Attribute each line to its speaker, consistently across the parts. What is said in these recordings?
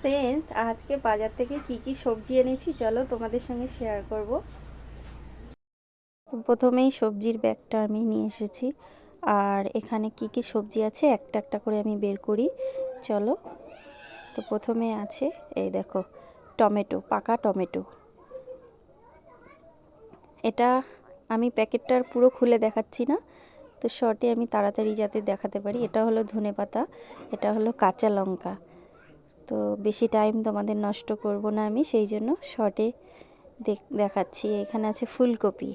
Speaker 1: Friends, আজকে বাজার থেকে কি কি সবজি এনেছি চলো তোমাদের সঙ্গে শেয়ার করব। তো প্রথমেই সবজির ব্যাগটা আমি নিয়ে এসেছি, আর এখানে কি কি সবজি আছে একটা একটা করে আমি বের করি। চলো। তো প্রথমে আছে, এই দেখো, টমেটো, পাকা টমেটো। এটা আমি প্যাকেটটার পুরো খুলে দেখাচ্ছি না, তো শর্টে আমি তাড়াতাড়ি যাতে দেখাতে পারি। এটা হলো ধনেপাতা, এটা হলো কাঁচা লঙ্কা। তো বেশি টাইম তোমাদের নষ্ট করব না আমি, সেই জন্য শর্টে দেখাচ্ছি। এখানে আছে ফুলকপি,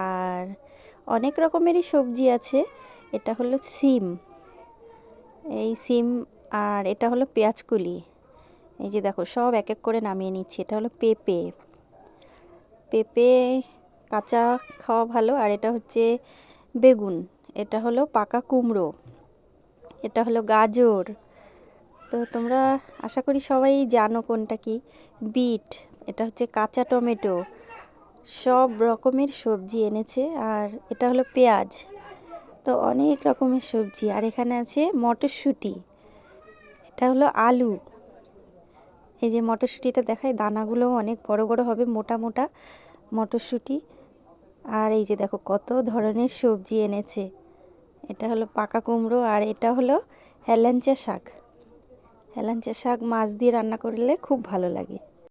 Speaker 1: আর অনেক রকমেরই সবজি আছে। এটা হলো সিম, এই সিম। আর এটা হলো পেঁয়াজকলি। এই যে দেখো, সব এক এক করে নামিয়ে নিচ্ছি। এটা হলো পেঁপে, পেঁপে কাঁচা খাওয়া ভালো। আর এটা হচ্ছে বেগুন, এটা হলো পাকা কুমড়ো, এটা হলো গাজর। তো তোমরা আশা করি সবাই জানো কোনটা কি। বিট, এটা হচ্ছে কাঁচা টমেটো। সব রকমের সবজি এনেছে। আর এটা হলো পেঁয়াজ। তো অনেক রকমের সবজি। আর এখানে আছে মটরশুঁটি, এটা হলো আলু। এই যে মটরশুঁটিটা দেখায়, দানাগুলো অনেক বড় বড় হবে, মোটা মোটা মটরশুঁটি। আর এই যে দেখো কত ধরনের সবজি এনেছে। এটা হলো পাকা কুমড়ো, আর এটা হলো হেলেঞ্চা শাক। হেলেঞ্চা শাক মাছ দিয়ে রান্না করলে খুব ভালো লাগে।